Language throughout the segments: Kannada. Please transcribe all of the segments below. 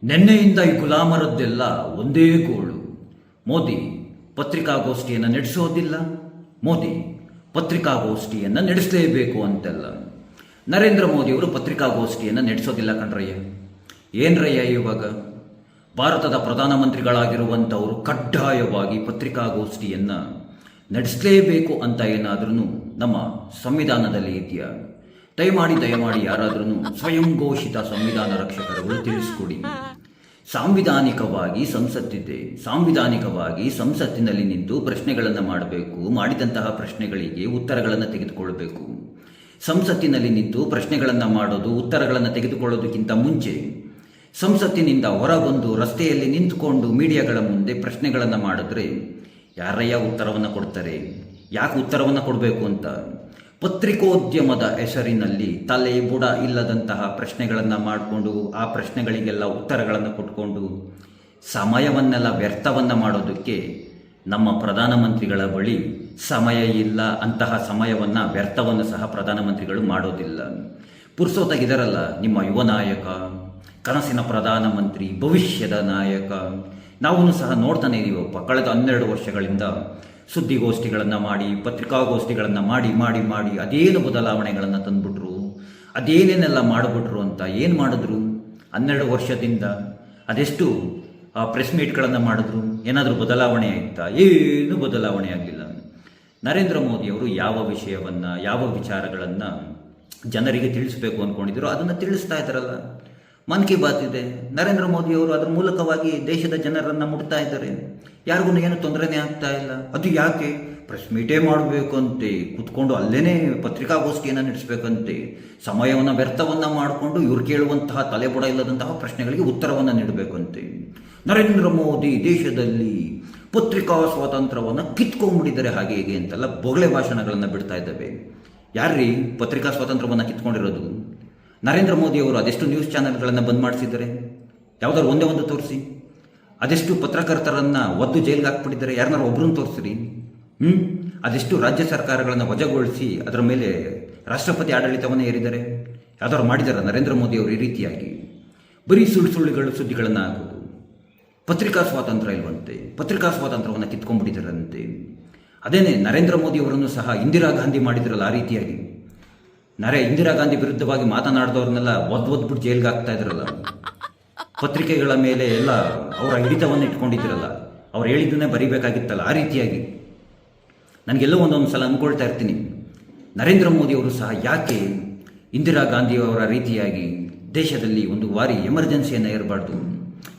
ನಿನ್ನೆಯಿಂದ ಈ ಗುಲಾಮರದ್ದೆಲ್ಲ ಒಂದೇ ಗೋಳು. ಮೋದಿ ಪತ್ರಿಕಾಗೋಷ್ಠಿಯನ್ನು ನಡೆಸೋದಿಲ್ಲ, ಮೋದಿ ಪತ್ರಿಕಾಗೋಷ್ಠಿಯನ್ನು ನಡೆಸಲೇಬೇಕು ಅಂತೆಲ್ಲ. ನರೇಂದ್ರ ಮೋದಿಯವರು ಪತ್ರಿಕಾಗೋಷ್ಠಿಯನ್ನು ನಡೆಸೋದಿಲ್ಲ ಕಣ್ರಯ್ಯ. ಏನ್ರಯ್ಯ ಇವಾಗ ಭಾರತದ ಪ್ರಧಾನಮಂತ್ರಿಗಳಾಗಿರುವಂಥವರು ಕಡ್ಡಾಯವಾಗಿ ಪತ್ರಿಕಾಗೋಷ್ಠಿಯನ್ನು ನಡೆಸಲೇಬೇಕು ಅಂತ ಏನಾದ್ರೂ ನಮ್ಮ ಸಂವಿಧಾನದಲ್ಲಿ ಇದೆಯಾ? ದಯಮಾಡಿ ಯಾರಾದ್ರೂ ಸ್ವಯಂ ಘೋಷಿತ ಸಂವಿಧಾನ ರಕ್ಷಕರುಗಳು ತಿಳಿಸ್ಕೊಡಿ. ಸಾಂವಿಧಾನಿಕವಾಗಿ ಸಂಸತ್ತಿದೆ, ಸಾಂವಿಧಾನಿಕವಾಗಿ ಸಂಸತ್ತಿನಲ್ಲಿ ನಿಂತು ಪ್ರಶ್ನೆಗಳನ್ನು ಮಾಡಬೇಕು, ಮಾಡಿದಂತಹ ಪ್ರಶ್ನೆಗಳಿಗೆ ಉತ್ತರಗಳನ್ನು ತೆಗೆದುಕೊಳ್ಳಬೇಕು. ಸಂಸತ್ತಿನಲ್ಲಿ ನಿಂತು ಪ್ರಶ್ನೆಗಳನ್ನು ಮಾಡೋದು, ಉತ್ತರಗಳನ್ನು ತೆಗೆದುಕೊಳ್ಳೋದಕ್ಕಿಂತ ಮುಂಚೆ ಸಂಸತ್ತಿನಿಂದ ಹೊರಬಂದು ರಸ್ತೆಯಲ್ಲಿ ನಿಂತುಕೊಂಡು ಮೀಡಿಯಾಗಳ ಮುಂದೆ ಪ್ರಶ್ನೆಗಳನ್ನು ಮಾಡಿದ್ರೆ ಯಾರಯ್ಯ ಉತ್ತರವನ್ನು ಕೊಡ್ತಾರೆ? ಯಾಕೆ ಉತ್ತರವನ್ನು ಕೊಡಬೇಕು ಅಂತ? ಪತ್ರಿಕೋದ್ಯಮದ ಹೆಸರಿನಲ್ಲಿ ತಲೆ ಬುಡ ಇಲ್ಲದಂತಹ ಪ್ರಶ್ನೆಗಳನ್ನು ಮಾಡಿಕೊಂಡು ಆ ಪ್ರಶ್ನೆಗಳಿಗೆಲ್ಲ ಉತ್ತರಗಳನ್ನು ಕೊಟ್ಕೊಂಡು ಸಮಯವನ್ನೆಲ್ಲ ವ್ಯರ್ಥವನ್ನು ಮಾಡೋದಕ್ಕೆ ನಮ್ಮ ಪ್ರಧಾನಮಂತ್ರಿಗಳ ಬಳಿ ಸಮಯ ಇಲ್ಲ. ಅಂತಹ ಸಮಯವನ್ನು ವ್ಯರ್ಥವನ್ನು ಸಹ ಪ್ರಧಾನಮಂತ್ರಿಗಳು ಮಾಡೋದಿಲ್ಲ. ಪುರ್ಸೋತಾಗಿದ್ದಾರಲ್ಲ ನಿಮ್ಮ ಯುವ ನಾಯಕ, ಕನಸಿನ ಪ್ರಧಾನಮಂತ್ರಿ, ಭವಿಷ್ಯದ ನಾಯಕ. ನಾವು ಸಹ ನೋಡ್ತಾನೆ ಇದೀವಪ್ಪ, ಕಳೆದ 12 ವರ್ಷಗಳಿಂದ ಸುದ್ದಿಗೋಷ್ಠಿಗಳನ್ನು ಮಾಡಿ, ಪತ್ರಿಕಾಗೋಷ್ಠಿಗಳನ್ನು ಮಾಡಿ ಅದೇನು ಬದಲಾವಣೆಗಳನ್ನು ತಂದುಬಿಟ್ರು, ಅದೇನೇನೆಲ್ಲ ಮಾಡಿಬಿಟ್ರು ಅಂತ. ಏನು ಮಾಡಿದ್ರು 12 ವರ್ಷದಿಂದ? ಅದೆಷ್ಟು ಪ್ರೆಸ್ ಮೀಟ್ಗಳನ್ನು ಮಾಡಿದ್ರು? ಏನಾದರೂ ಬದಲಾವಣೆ ಆಯಿತಾ? ಏನು ಬದಲಾವಣೆ ಆಗಲಿಲ್ಲ. ನರೇಂದ್ರ ಮೋದಿಯವರು ಯಾವ ವಿಷಯವನ್ನು, ಯಾವ ವಿಚಾರಗಳನ್ನು ಜನರಿಗೆ ತಿಳಿಸಬೇಕು ಅಂದ್ಕೊಂಡಿದ್ರು ಅದನ್ನು ತಿಳಿಸ್ತಾ ಇದ್ದಾರಲ್ಲ. ಮನ್ ಕಿ ಬಾತ್ ಇದೆ, ನರೇಂದ್ರ ಮೋದಿಯವರು ಅದರ ಮೂಲಕವಾಗಿ ದೇಶದ ಜನರನ್ನು ಮುಟ್ತಾ ಇದ್ದಾರೆ. ಯಾರಿಗೂ ಏನು ತೊಂದರೆನೇ ಆಗ್ತಾ ಇಲ್ಲ. ಅದು ಯಾಕೆ? ಪ್ರೆಸ್ ಮೀಟೇ ಮಾಡಬೇಕಂತೆ, ಕೂತ್ಕೊಂಡು ಅಲ್ಲೇನೇ ಪತ್ರಿಕಾಗೋಷ್ಠಿಯನ್ನು ನಡೆಸಬೇಕಂತೆ, ಸಮಯವನ್ನು ವ್ಯರ್ಥವನ್ನು ಮಾಡಿಕೊಂಡು ಇವ್ರು ಕೇಳುವಂತಹ ತಲೆಬುಡ ಇಲ್ಲದಂತಹ ಪ್ರಶ್ನೆಗಳಿಗೆ ಉತ್ತರವನ್ನು ನೀಡಬೇಕಂತೆ. ನರೇಂದ್ರ ಮೋದಿ ದೇಶದಲ್ಲಿ ಪತ್ರಿಕಾ ಸ್ವಾತಂತ್ರ್ಯವನ್ನು ಕಿತ್ಕೊಂಡ್ಬಿಟ್ಟಿದ್ದಾರೆ, ಹಾಗೆ ಹೀಗೆ ಅಂತೆಲ್ಲ ಬೊಗಳೆ ಭಾಷಣಗಳನ್ನು ಬಿಡ್ತಾ ಇದ್ದಾವೆ. ಯಾರ್ರೀ ಪತ್ರಿಕಾ ಸ್ವಾತಂತ್ರ್ಯವನ್ನು ಕಿತ್ಕೊಂಡಿರೋದು? ನರೇಂದ್ರ ಮೋದಿಯವರು ಅದೆಷ್ಟು ನ್ಯೂಸ್ ಚಾನೆಲ್ಗಳನ್ನು ಬಂದ್ ಮಾಡಿಸಿದ್ದಾರೆ? ಯಾವುದಾದ್ರು ಒಂದೇ ಒಂದು ತೋರಿಸಿ. ಅದೆಷ್ಟು ಪತ್ರಕರ್ತರನ್ನು ಒದ್ದು ಜೈಲಿಗೆ ಹಾಕ್ಬಿಟ್ಟಿದ್ದಾರೆ? ಯಾರನ್ನಾರು ಒಬ್ಬರನ್ನು ತೋರಿಸ್ರಿ. ಅದೆಷ್ಟು ರಾಜ್ಯ ಸರ್ಕಾರಗಳನ್ನು ವಜಾಗೊಳಿಸಿ ಅದರ ಮೇಲೆ ರಾಷ್ಟ್ರಪತಿ ಆಡಳಿತವನ್ನು ಏರಿದ್ದಾರೆ? ಯಾವ್ದಾದ್ರು ಮಾಡಿದಾರ ನರೇಂದ್ರ ಮೋದಿಯವರು ಈ ರೀತಿಯಾಗಿ? ಬರೀ ಸುಳ್ಳುಗಳು ಸುದ್ದಿಗಳನ್ನು ಹಾಕೋದು. ಪತ್ರಿಕಾ ಸ್ವಾತಂತ್ರ್ಯ ಇಲ್ವಂತೆ, ಪತ್ರಿಕಾ ಸ್ವಾತಂತ್ರ್ಯವನ್ನು ಕಿತ್ಕೊಂಡ್ಬಿಟ್ಟಿದ್ದಾರಂತೆ. ಅದೇನೇ ನರೇಂದ್ರ ಮೋದಿಯವರನ್ನು ಸಹ ಇಂದಿರಾ ಗಾಂಧಿ ಮಾಡಿದ್ರಲ್ಲ ಆ ರೀತಿಯಾಗಿ. ಇಂದಿರಾ ಗಾಂಧಿ ವಿರುದ್ಧವಾಗಿ ಮಾತನಾಡಿದವ್ರನ್ನೆಲ್ಲ ಒದ್ಬಿಟ್ಟು ಜೈಲಿಗೆ ಹಾಕ್ತಾ ಇದ್ರಲ್ಲ. ಪತ್ರಿಕೆಗಳ ಮೇಲೆ ಎಲ್ಲ ಅವರ ಹಿಡಿತವನ್ನು ಇಟ್ಕೊಂಡಿದ್ರಲ್ಲ, ಅವ್ರು ಹೇಳಿದ್ದನ್ನೇ ಬರೀಬೇಕಾಗಿತ್ತಲ್ಲ. ಆ ರೀತಿಯಾಗಿ ನನಗೆಲ್ಲೋ ಒಂದೊಂದು ಸಲ ಅಂದ್ಕೊಳ್ತಾ ಇರ್ತೀನಿ, ನರೇಂದ್ರ ಮೋದಿಯವರು ಸಹ ಯಾಕೆ ಇಂದಿರಾ ಗಾಂಧಿಯವರ ರೀತಿಯಾಗಿ ದೇಶದಲ್ಲಿ ಒಂದು ಬಾರಿ ಎಮರ್ಜೆನ್ಸಿಯನ್ನು ಏರಬಾರ್ದು?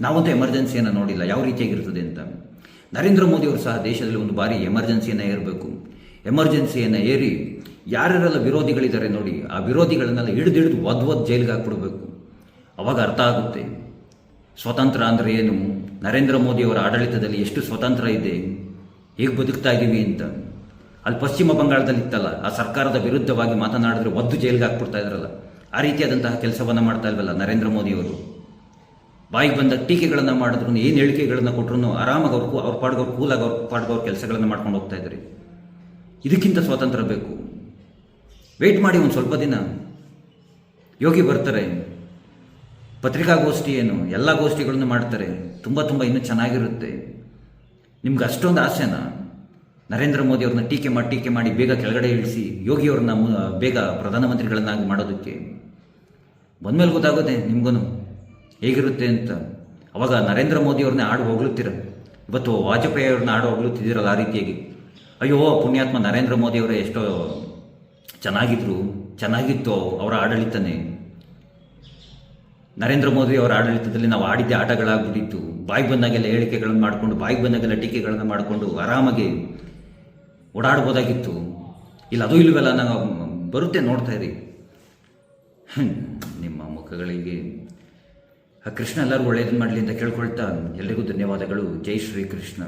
ನಾವಂತೂ ಎಮರ್ಜೆನ್ಸಿಯನ್ನು ನೋಡಿಲ್ಲ ಯಾವ ರೀತಿಯಾಗಿರ್ತದೆ ಅಂತ. ನರೇಂದ್ರ ಮೋದಿಯವರು ಸಹ ದೇಶದಲ್ಲಿ ಒಂದು ಬಾರಿ ಎಮರ್ಜೆನ್ಸಿಯನ್ನು ಏರಬೇಕು. ಎಮರ್ಜೆನ್ಸಿಯನ್ನು ಏರಿ ಯಾರ್ಯಾರೆಲ್ಲ ವಿರೋಧಿಗಳಿದ್ದಾರೆ ನೋಡಿ, ಆ ವಿರೋಧಿಗಳನ್ನೆಲ್ಲ ಹಿಡಿದು ಒದ್ದು ಜೈಲಿಗೆ ಹಾಕ್ಬಿಡ್ಬೇಕು. ಅವಾಗ ಅರ್ಥ ಆಗುತ್ತೆ ಸ್ವತಂತ್ರ ಅಂದರೆ ಏನು, ನರೇಂದ್ರ ಮೋದಿಯವರ ಆಡಳಿತದಲ್ಲಿ ಎಷ್ಟು ಸ್ವತಂತ್ರ ಇದೆ, ಹೇಗೆ ಬದುಕ್ತಾ ಇದ್ದೀವಿ ಅಂತ. ಅಲ್ಲಿ ಪಶ್ಚಿಮ ಬಂಗಾಳದಲ್ಲಿ ಇತ್ತಲ್ಲ, ಆ ಸರ್ಕಾರದ ವಿರುದ್ಧವಾಗಿ ಮಾತನಾಡಿದ್ರೆ ಒದ್ದು ಜೈಲಿಗೆ ಹಾಕ್ಬಿಡ್ತಾ ಇದ್ರಲ್ಲ, ಆ ರೀತಿಯಾದಂತಹ ಕೆಲಸವನ್ನು ಮಾಡ್ತಾ ಇಲ್ವಲ್ಲ ನರೇಂದ್ರ ಮೋದಿಯವರು. ಬಾಯಿಗೆ ಬಂದ ಟೀಕೆಗಳನ್ನು ಮಾಡಿದ್ರು, ಏನು ಹೇಳಿಕೆಗಳನ್ನು ಕೊಟ್ಟರು ಆರಾಮಾಗಿ ಅವ್ರ ಪಾಡ್ಗವ್ರು ಕೂಲಾಗಿ ಅವ್ರ ಪಾಡ್ಗವ್ರ ಕೆಲಸಗಳನ್ನು ಮಾಡ್ಕೊಂಡು ಹೋಗ್ತಾ ಇದ್ದಾರೆ. ಇದಕ್ಕಿಂತ ಸ್ವಾತಂತ್ರ್ಯ ಬೇಕು? ವೆಯ್ಟ್ ಮಾಡಿ ಒಂದು ಸ್ವಲ್ಪ ದಿನ, ಯೋಗಿ ಬರ್ತಾರೆ, ಪತ್ರಿಕಾಗೋಷ್ಠಿ ಏನು ಎಲ್ಲ ಗೋಷ್ಠಿಗಳನ್ನು ಮಾಡ್ತಾರೆ, ತುಂಬ ಇನ್ನೂ ಚೆನ್ನಾಗಿರುತ್ತೆ. ನಿಮ್ಗೆ ಅಷ್ಟೊಂದು ಆಸೆನಾ ನರೇಂದ್ರ ಮೋದಿ ಅವ್ರನ್ನ ಟೀಕೆ ಮಾಡಿ ಬೇಗ ಕೆಳಗಡೆ ಇಳಿಸಿ ಯೋಗಿಯವ್ರನ್ನ ಬೇಗ ಪ್ರಧಾನಮಂತ್ರಿಗಳನ್ನಾಗಿ ಮಾಡೋದಕ್ಕೆ? ಬಂದಮೇಲೆ ಗೊತ್ತಾಗೋದೆ ನಿಮ್ಗೂ ಹೇಗಿರುತ್ತೆ ಅಂತ. ಅವಾಗ ನರೇಂದ್ರ ಮೋದಿ ಅವ್ರನ್ನ ಆಡು ಹೋಗ್ಲುತ್ತೀರ, ಇವತ್ತು ವಾಜಪೇಯಿ ಅವ್ರನ್ನ ಆಡು ಹೋಗ್ಲುತ್ತಿದ್ದೀರಲ್ಲ ಆ ರೀತಿಯಾಗಿ. ಅಯ್ಯೋ ಪುಣ್ಯಾತ್ಮ ನರೇಂದ್ರ ಮೋದಿ ಅವರೇ ಎಷ್ಟೋ ಚೆನ್ನಾಗಿತ್ತು ಅವರ ಆಡಳಿತನೇ. ನರೇಂದ್ರ ಮೋದಿ ಅವರ ಆಡಳಿತದಲ್ಲಿ ನಾವು ಆಡಿದ್ದೆ ಆಟಗಳಾಗ್ಬಿಟ್ಟಿತ್ತು. ಬಾಯಿಗೆ ಬಂದಾಗೆಲ್ಲ ಹೇಳಿಕೆಗಳನ್ನು ಮಾಡಿಕೊಂಡು, ಬಾಯಿಗೆ ಬಂದಾಗೆಲ್ಲ ಟೀಕೆಗಳನ್ನು ಮಾಡಿಕೊಂಡು ಆರಾಮಾಗಿ ಓಡಾಡ್ಬೋದಾಗಿತ್ತು. ಇಲ್ಲ ಅದು ಇಲ್ವಲ್ಲ, ನಾವು ಬರುತ್ತೆ ನೋಡ್ತಾ ಇರಿ ನಿಮ್ಮ ಮುಖಗಳಿಗೆ. ಕೃಷ್ಣ ಎಲ್ಲರಿಗೂ ಒಳ್ಳೆಯದನ್ನು ಮಾಡಲಿ ಅಂತ ಕೇಳ್ಕೊಳ್ತಾ ಎಲ್ರಿಗೂ ಧನ್ಯವಾದಗಳು. ಜೈ ಶ್ರೀ ಕೃಷ್ಣ.